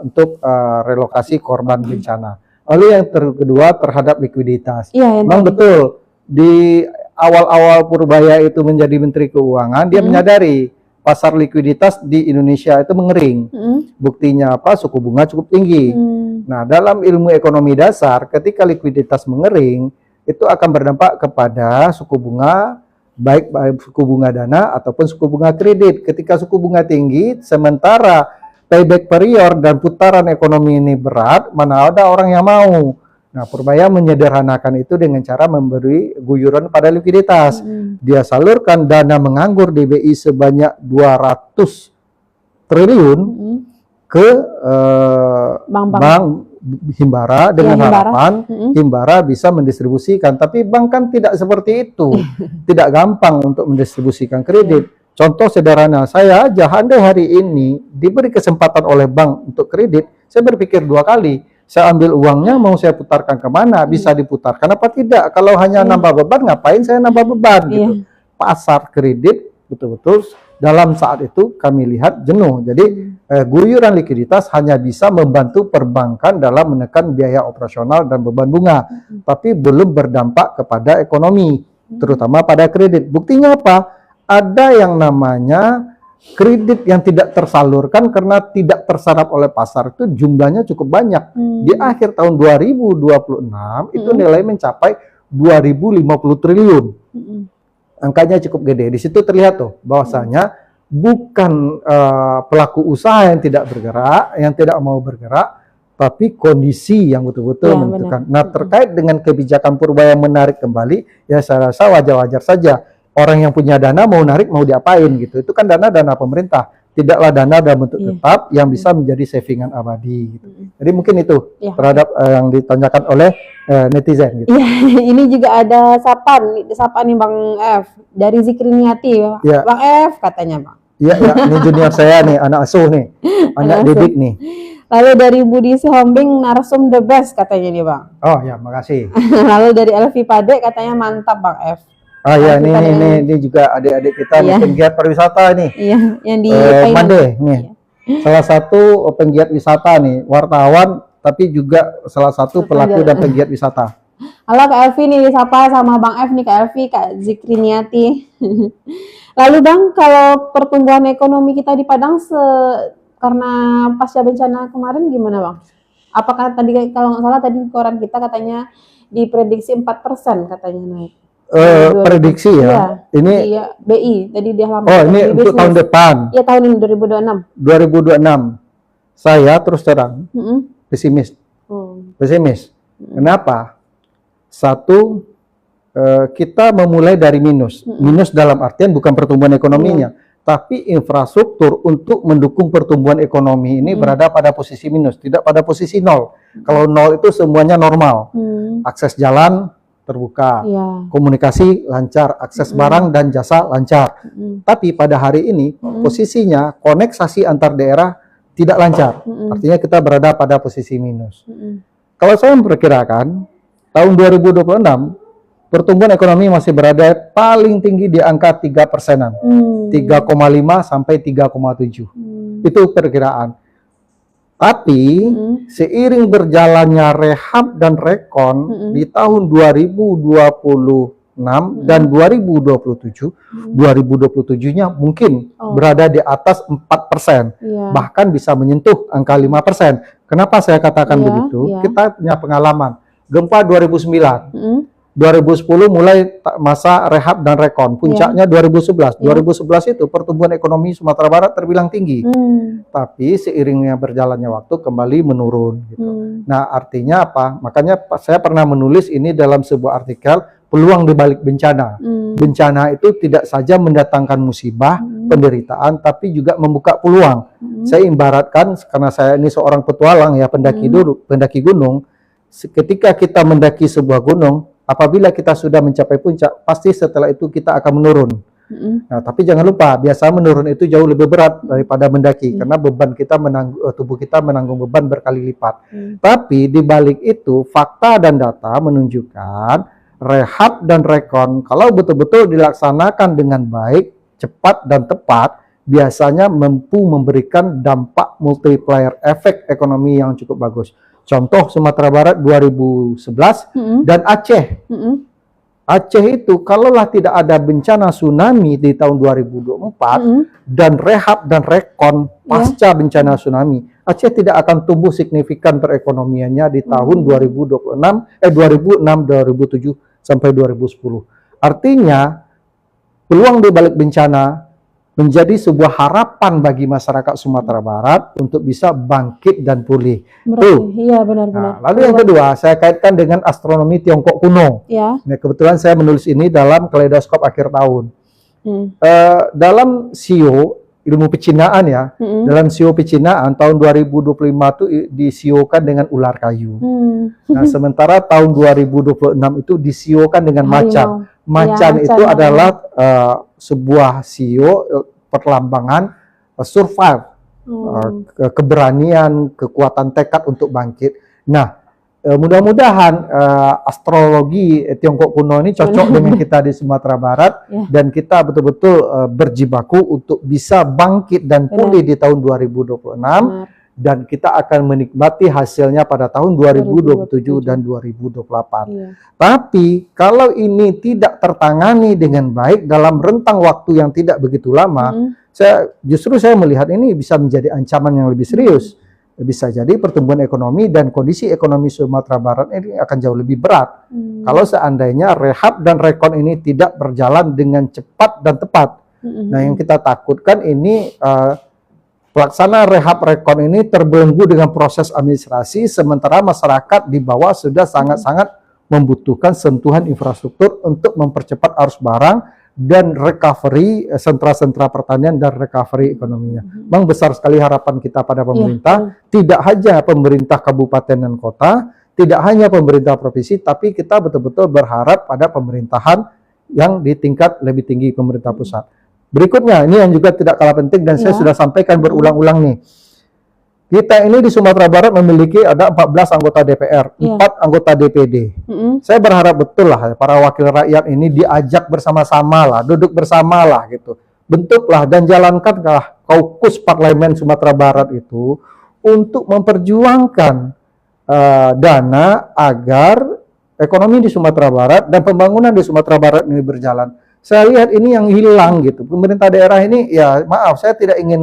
B: untuk relokasi korban bencana. Lalu yang kedua terhadap likuiditas.
A: Iya, yang
B: Memang
A: tadi.
B: betul di awal-awal Purbaya itu menjadi Menteri Keuangan, dia menyadari pasar likuiditas di Indonesia itu mengering. Buktinya apa? Suku bunga cukup tinggi. Nah, dalam ilmu ekonomi dasar, ketika likuiditas mengering, itu akan berdampak kepada suku bunga, baik suku bunga dana ataupun suku bunga kredit. Ketika suku bunga tinggi, sementara payback period dan putaran ekonomi ini berat, mana ada orang yang mau. Nah, Purbaya menyederhanakan itu dengan cara memberi guyuran pada likuiditas. Dia salurkan dana menganggur di BI sebanyak 200 triliun ke
A: Bank-bank.
B: bank Himbara dengan
A: Himbara.
B: harapan Himbara bisa mendistribusikan. Tapi bank kan tidak seperti itu. Tidak gampang untuk mendistribusikan kredit. Contoh sederhana, saya aja andai hari ini diberi kesempatan oleh bank untuk kredit, saya berpikir 2 kali. Saya ambil uangnya, mau saya putarkan kemana? Bisa diputarkan apa tidak? Kalau hanya nambah beban, ngapain saya nambah beban? Gitu. Pasar kredit betul-betul dalam saat itu kami lihat jenuh. Jadi guyuran likuiditas hanya bisa membantu perbankan dalam menekan biaya operasional dan beban bunga, tapi belum berdampak kepada ekonomi, terutama pada kredit. Buktinya apa? Ada yang namanya kredit yang tidak tersalurkan karena tidak terserap oleh pasar, itu jumlahnya cukup banyak. Di akhir tahun 2026 itu nilai mencapai 2050 triliun. Angkanya cukup gede. Di situ terlihat tuh bahwasanya bukan pelaku usaha yang tidak bergerak, yang tidak mau bergerak, tapi kondisi yang betul-betul menentukan. Nah, terkait dengan kebijakan Purbaya menarik kembali, ya saya rasa wajar-wajar saja. Orang yang punya dana mau narik, mau diapain gitu. Itu kan dana pemerintah. Tidaklah dana dalam bentuk tetap yang bisa menjadi savingan abadi. Gitu. Jadi mungkin itu terhadap yang ditanyakan oleh netizen. Gitu.
A: Iya, ini juga ada sapaan nih Bang F. Dari Zikriniati.
B: Ya.
A: Bang F katanya Bang.
B: Iya, ya, ini junior saya nih, anak asuh nih. Anak didik nih.
A: Lalu dari Budi Sihombing, narsum the best katanya nih Bang.
B: Oh ya, makasih.
A: Lalu dari Elvi Pade katanya mantap Bang F.
B: Ah ya, ini juga adik-adik kita nih, penggiat pariwisata nih.
A: Iya, yang di
B: Mande nih. Salah satu penggiat wisata nih, wartawan tapi juga salah satu pelaku dan penggiat wisata.
A: Halo Kak Elvi nih, disapa sama Bang F nih, Kak Elvi, Kak Zikriniati. Lalu Bang, kalau pertumbuhan ekonomi kita di Padang karena pasca bencana kemarin gimana Bang? Apakah tadi kalau nggak salah tadi koran kita katanya diprediksi 4% katanya naik.
B: Prediksi ya. Ini
A: iya, BI tadi dia halaman.
B: Oh, ini untuk tahun depan.
A: Iya, tahun ini 2026.
B: 2026. Saya terus terang pesimis. Pesimis. Kenapa? Satu, kita memulai dari minus. Minus dalam artian bukan pertumbuhan ekonominya, tapi infrastruktur untuk mendukung pertumbuhan ekonomi ini berada pada posisi minus, tidak pada posisi nol. Kalau nol itu semuanya normal. Akses jalan terbuka, komunikasi lancar, akses barang dan jasa lancar. Tapi pada hari ini posisinya koneksasi antar daerah tidak lancar. Artinya kita berada pada posisi minus. Kalau saya memperkirakan tahun 2026 pertumbuhan ekonomi masih berada paling tinggi di angka 3%-an. 3,5 sampai 3,7. Itu perkiraan. Tapi seiring berjalannya rehab dan rekon di tahun 2026 dan 2027, 2027-nya mungkin berada di atas 4%. Bahkan bisa menyentuh angka 5%. Kenapa saya katakan begitu? Kita punya pengalaman. Gempa 2009. 2010 mulai masa rehab dan rekon, puncaknya 2011. 2011 itu pertumbuhan ekonomi Sumatera Barat terbilang tinggi, tapi seiringnya berjalannya waktu kembali menurun. Gitu. Nah, artinya apa? Makanya saya pernah menulis ini dalam sebuah artikel, peluang di balik bencana. Bencana itu tidak saja mendatangkan musibah, penderitaan, tapi juga membuka peluang. Saya ibaratkan, karena saya ini seorang petualang ya, pendaki gunung. Ketika kita mendaki sebuah gunung, apabila kita sudah mencapai puncak, pasti setelah itu kita akan menurun. Nah, tapi jangan lupa, biasa menurun itu jauh lebih berat daripada mendaki, karena beban kita tubuh kita menanggung beban berkali lipat. Tapi di balik itu, fakta dan data menunjukkan rehab dan rekon, kalau betul-betul dilaksanakan dengan baik, cepat dan tepat, biasanya mampu memberikan dampak multiplier efek ekonomi yang cukup bagus. Contoh Sumatera Barat 2011 dan Aceh. Aceh itu kalaulah tidak ada bencana tsunami di tahun 2024 dan rehab dan rekon pasca bencana tsunami, Aceh tidak akan tumbuh signifikan perekonomiannya di tahun 2006, 2007 sampai 2010. Artinya peluang di balik bencana menjadi sebuah harapan bagi masyarakat Sumatera Barat untuk bisa bangkit dan pulih.
A: Iya, benar-benar.
B: Lalu yang kedua, saya kaitkan dengan astronomi Tiongkok kuno.
A: Ya.
B: Nah, kebetulan saya menulis ini dalam kaleidoskop akhir tahun. Dalam SIO, ilmu pecinaan ya, dalam SIO pecinaan tahun 2025 itu disiokan dengan ular kayu. Nah, sementara tahun 2026 itu disiokan dengan macan. Macan itu adalah sebuah sio perlambangan survive, keberanian, kekuatan tekad untuk bangkit. Nah, mudah-mudahan astrologi Tiongkok kuno ini cocok dengan kita di Sumatera Barat dan kita betul-betul berjibaku untuk bisa bangkit dan pulih di tahun 2026 dan kita akan menikmati hasilnya pada tahun 2027 dan 2028. Tapi kalau ini tidak tertangani dengan baik dalam rentang waktu yang tidak begitu lama, saya melihat ini bisa menjadi ancaman yang lebih serius. Bisa jadi pertumbuhan ekonomi dan kondisi ekonomi Sumatera Barat ini akan jauh lebih berat. Kalau seandainya rehab dan rekon ini tidak berjalan dengan cepat dan tepat. Nah, yang kita takutkan ini pelaksana rehab rekon ini terbelenggu dengan proses administrasi, sementara masyarakat di bawah sudah sangat-sangat membutuhkan sentuhan infrastruktur untuk mempercepat arus barang dan recovery sentra-sentra pertanian dan recovery ekonominya. Memang besar sekali harapan kita pada pemerintah, tidak hanya pemerintah kabupaten dan kota, tidak hanya pemerintah provinsi, tapi kita betul-betul berharap pada pemerintahan yang di tingkat lebih tinggi, pemerintah pusat. Berikutnya, ini yang juga tidak kalah penting dan saya sudah sampaikan berulang-ulang nih. Kita ini di Sumatera Barat memiliki ada 14 anggota DPR, 4 anggota DPD. Saya berharap betul lah para wakil rakyat ini diajak bersama-sama lah, duduk bersama lah gitu. Bentuklah dan jalankanlah kaukus parlemen Sumatera Barat itu untuk memperjuangkan dana agar ekonomi di Sumatera Barat dan pembangunan di Sumatera Barat ini berjalan. Saya lihat ini yang hilang gitu. Pemerintah daerah ini, ya maaf, saya tidak ingin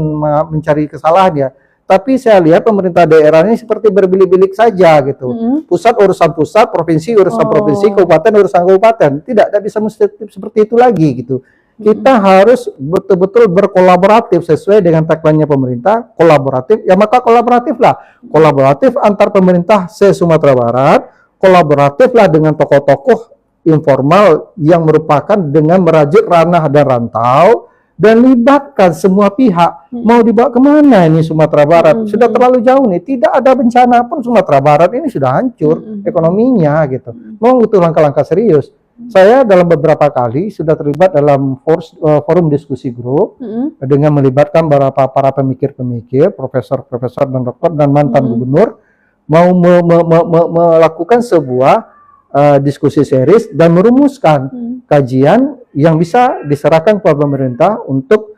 B: mencari kesalahan ya. Tapi saya lihat pemerintah daerah ini seperti berbilik-bilik saja gitu. Pusat urusan pusat, provinsi urusan provinsi, kabupaten urusan kabupaten. Tidak bisa seperti itu lagi gitu. Kita harus betul-betul berkolaboratif sesuai dengan tagline-nya pemerintah, kolaboratif. Ya maka kolaboratif lah. Kolaboratif antar pemerintah se-Sumatera Barat, kolaboratiflah dengan tokoh-tokoh informal yang merupakan dengan merajut ranah dan rantau dan libatkan semua pihak. Mau dibawa kemana ini Sumatera Barat? Sudah terlalu jauh nih, tidak ada bencana pun Sumatera Barat ini sudah hancur ekonominya gitu. Mau butuh langkah-langkah serius. Saya dalam beberapa kali sudah terlibat dalam forum diskusi grup dengan melibatkan beberapa para pemikir-pemikir, profesor-profesor dan dokter dan mantan gubernur mau melakukan sebuah diskusi series dan merumuskan kajian yang bisa diserahkan kepada pemerintah untuk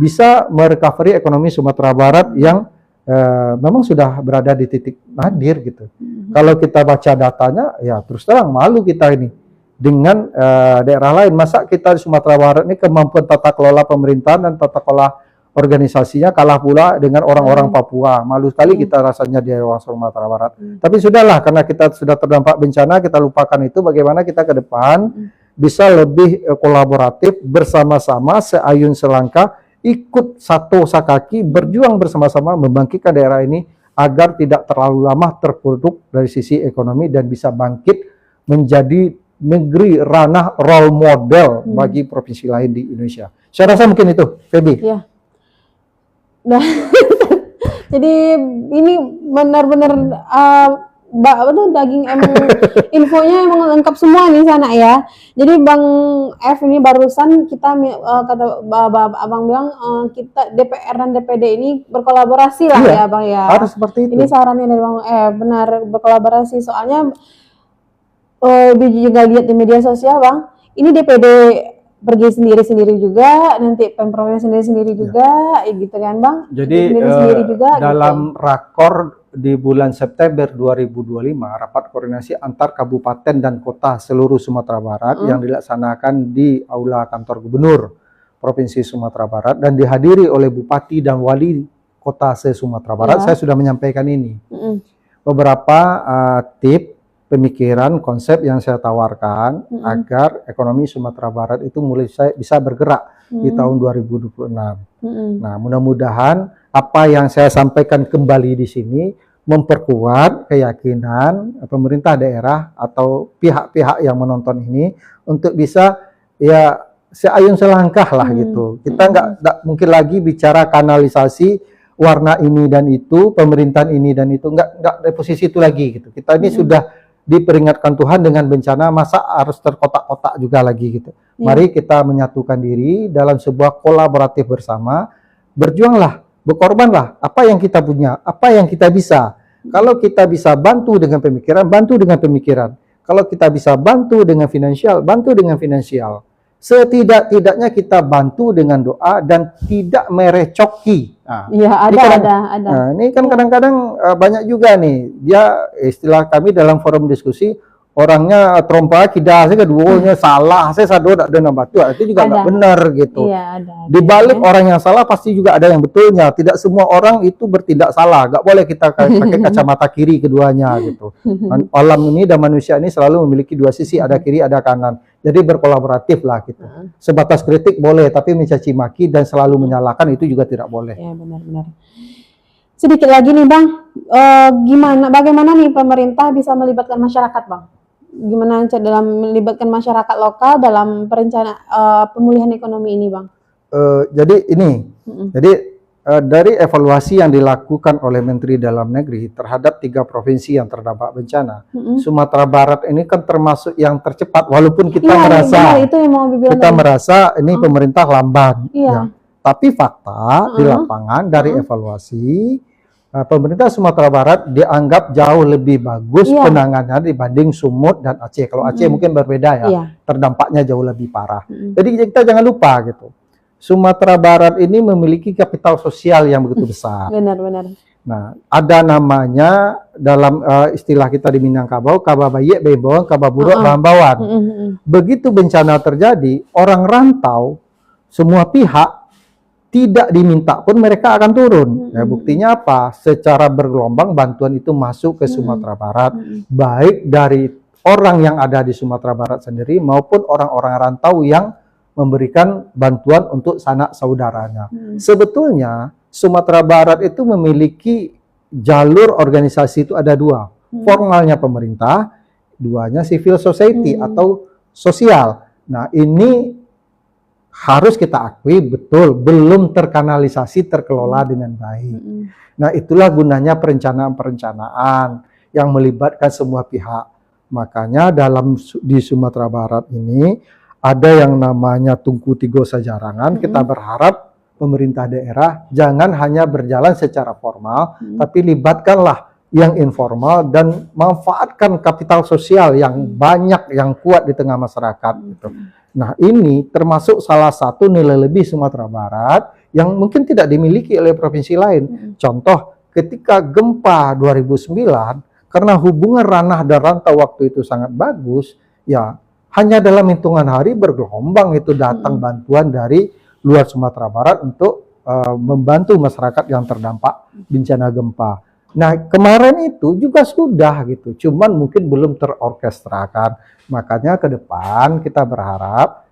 B: bisa merecovery ekonomi Sumatera Barat yang memang sudah berada di titik nadir gitu. Kalau kita baca datanya, ya terus terang malu kita ini dengan daerah lain. Masa kita di Sumatera Barat ini kemampuan tata kelola pemerintahan dan tata kelola organisasinya kalah pula dengan orang-orang Papua. Malu sekali kita rasanya di orang Sumatera Barat. Tapi sudahlah, karena kita sudah terdampak bencana, kita lupakan itu. Bagaimana kita ke depan bisa lebih kolaboratif bersama-sama, seayun selangkah, ikut satu sakaki, berjuang bersama-sama membangkitkan daerah ini agar tidak terlalu lama terpuruk dari sisi ekonomi dan bisa bangkit menjadi negeri ranah role model bagi provinsi lain di Indonesia. Saya rasa mungkin itu, Feby.
A: Ya. Nah, jadi ini benar-benar daging emang infonya emang lengkap semua nih sana ya. Jadi Bang F ini barusan kita kata Abang bilang kita DPR dan DPD ini berkolaborasi lah ya Bang ya.
B: Harus seperti itu.
A: Ini sarannya dari Bang F, benar berkolaborasi soalnya juga lihat di media sosial Bang. Ini DPD pergi sendiri-sendiri juga, nanti Pemprovnya sendiri-sendiri juga, gitu kan Bang?
B: Jadi
A: Sendiri-sendiri juga,
B: dalam rakor di bulan September 2025, rapat koordinasi antar kabupaten dan kota seluruh Sumatera Barat yang dilaksanakan di Aula Kantor Gubernur Provinsi Sumatera Barat dan dihadiri oleh Bupati dan Wali Kota se-Sumatera Barat, saya sudah menyampaikan ini. Beberapa tips, pemikiran, konsep yang saya tawarkan agar ekonomi Sumatera Barat itu mulai bisa bergerak di tahun 2026. Nah, mudah-mudahan apa yang saya sampaikan kembali di sini memperkuat keyakinan pemerintah daerah atau pihak-pihak yang menonton ini untuk bisa ya seayun selangkah lah gitu. Kita nggak mungkin lagi bicara kanalisasi warna ini dan itu, pemerintahan ini dan itu, nggak dari posisi itu lagi gitu. Kita ini sudah diperingatkan Tuhan dengan bencana, masa harus terkotak-kotak juga lagi gitu. Mari kita menyatukan diri dalam sebuah kolaboratif bersama, berjuanglah, berkorbanlah apa yang kita punya, apa yang kita bisa. Kalau kita bisa bantu dengan pemikiran, bantu dengan pemikiran. Kalau kita bisa bantu dengan finansial, bantu dengan finansial. Setidak-tidaknya kita bantu dengan doa dan tidak merecoki.
A: Iya, ada.
B: Nah, ini kan kadang-kadang banyak juga nih, dia istilah kami dalam forum diskusi, orangnya trompa kidah saya keduanya salah, saya sado tak ada batu, itu juga nggak benar gitu.
A: Iya, ada.
B: Di balik orang yang salah pasti juga ada yang betulnya. Tidak semua orang itu bertindak salah. Nggak boleh kita pakai kacamata kiri keduanya gitu. Alam ini dan manusia ini selalu memiliki dua sisi, ada kiri, ada kanan. Jadi berkolaboratif lah gitu. Sebatas kritik boleh, tapi mencaci maki dan selalu menyalahkan itu juga tidak boleh.
A: Ya, benar-benar. Sedikit lagi nih Bang, bagaimana nih pemerintah bisa melibatkan masyarakat Bang? Gimana dalam melibatkan masyarakat lokal dalam pemulihan ekonomi ini Bang?
B: Jadi dari evaluasi yang dilakukan oleh Menteri Dalam Negeri terhadap 3 provinsi yang terdampak bencana, Sumatera Barat ini kan termasuk yang tercepat, walaupun kita merasa ini pemerintah lamban. Ya. Tapi fakta di lapangan dari evaluasi, pemerintah Sumatera Barat dianggap jauh lebih bagus penanganannya dibanding Sumut dan Aceh. Kalau Aceh mungkin berbeda ya, terdampaknya jauh lebih parah. Jadi kita jangan lupa gitu. Sumatera Barat ini memiliki kapital sosial yang begitu besar.
A: Benar-benar.
B: Nah, ada namanya dalam istilah kita di Minangkabau, kababayek bebawang, kababuruk bambawan. Begitu bencana terjadi, orang rantau, semua pihak tidak diminta pun mereka akan turun. Ya, buktinya apa? Secara bergelombang bantuan itu masuk ke Sumatera Barat, baik dari orang yang ada di Sumatera Barat sendiri maupun orang-orang rantau yang memberikan bantuan untuk sanak saudaranya. Sebetulnya Sumatera Barat itu memiliki jalur organisasi itu ada 2. Formalnya pemerintah, 2-nya civil society atau sosial. Nah, ini harus kita akui betul belum terkanalisasi, terkelola dengan baik. Nah, itulah gunanya perencanaan-perencanaan yang melibatkan semua pihak. Makanya di Sumatera Barat ini ada yang namanya Tungku Tigo Sajarangan. Kita berharap pemerintah daerah jangan hanya berjalan secara formal, tapi libatkanlah yang informal dan manfaatkan kapital sosial yang banyak, yang kuat di tengah masyarakat. Gitu. Nah, ini termasuk salah satu nilai lebih Sumatera Barat yang mungkin tidak dimiliki oleh provinsi lain. Contoh, ketika gempa 2009, karena hubungan ranah dan rantau waktu itu sangat bagus, ya hanya dalam hitungan hari bergelombang itu datang bantuan dari luar Sumatera Barat untuk membantu masyarakat yang terdampak bencana gempa. Nah, kemarin itu juga sudah gitu, cuman mungkin belum terorkestrakan. Makanya ke depan kita berharap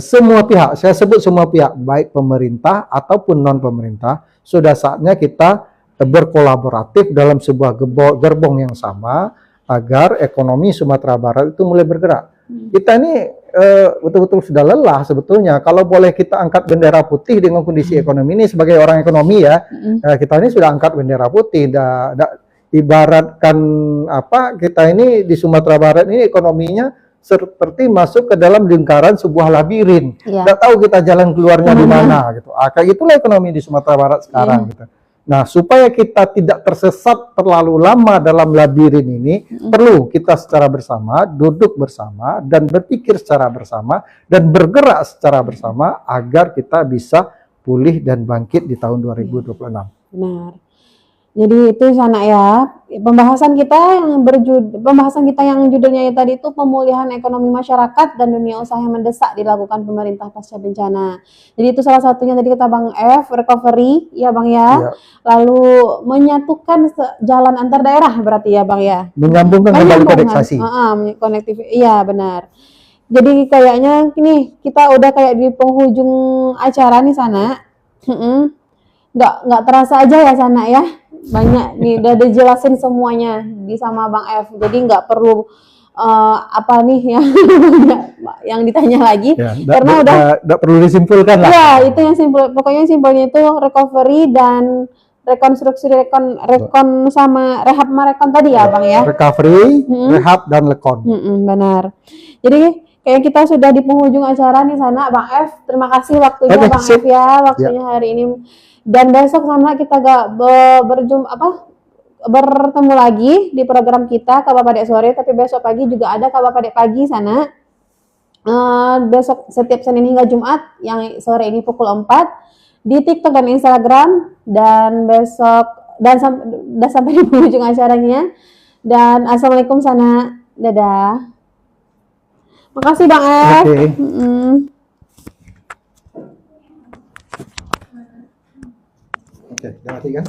B: semua pihak, saya sebut semua pihak, baik pemerintah ataupun non-pemerintah, sudah saatnya kita berkolaboratif dalam sebuah gerbong yang sama agar ekonomi Sumatera Barat itu mulai bergerak. Kita ini betul-betul sudah lelah sebetulnya. Kalau boleh kita angkat bendera putih dengan kondisi ekonomi ini sebagai orang ekonomi ya, kita ini sudah angkat bendera putih. Ibaratkan apa, kita ini di Sumatera Barat ini ekonominya seperti masuk ke dalam lingkaran sebuah labirin. Nggak tahu kita jalan keluarnya di mana gitu. Kayak itulah ekonomi di Sumatera Barat sekarang gitu. Nah, supaya kita tidak tersesat terlalu lama dalam labirin ini, perlu kita secara bersama, duduk bersama, dan berpikir secara bersama, dan bergerak secara bersama, agar kita bisa pulih dan bangkit di tahun 2026.
A: Benar. Jadi itu sana ya, pembahasan kita yang judulnya tadi itu pemulihan ekonomi masyarakat dan dunia usaha yang mendesak dilakukan pemerintah pasca bencana. Jadi itu salah satunya tadi kata Bang F, recovery ya Bang ya.
B: Ya.
A: Lalu menyatukan jalan antar daerah berarti ya Bang ya.
B: Menyambungkan kembali koneksasi.
A: Konektif, iya benar. Jadi kayaknya ini kita udah kayak di penghujung acara nih sana. Nggak terasa aja ya sana ya. Banyak nih udah dijelasin semuanya di sama Bang F. Jadi nggak perlu apa nih yang ditanya lagi
B: Ya,
A: karena udah
B: perlu disimpulkan lah.
A: ya itu yang simpel, pokoknya simpelnya itu recovery dan rekonstruksi rekon sama rehab marekon tadi ya Bang ya.
B: Recovery, rehab dan lekon.
A: Benar. Jadi kayak kita sudah di penghujung acara nih sana Bang F. Terima kasih waktunya Bang F ya, waktunya hari ini. Dan besok sana kita bertemu lagi di program kita Kabar Padek Sore, tapi besok pagi juga ada Kabar Padek Pagi sana. Besok setiap Senin hingga Jumat, yang sore ini pukul 4 di TikTok dan Instagram, dan besok dan sampai di penghujung acaranya. Dan assalamualaikum sana, dadah. Makasih Bang F.
B: Oke, udah mati kan?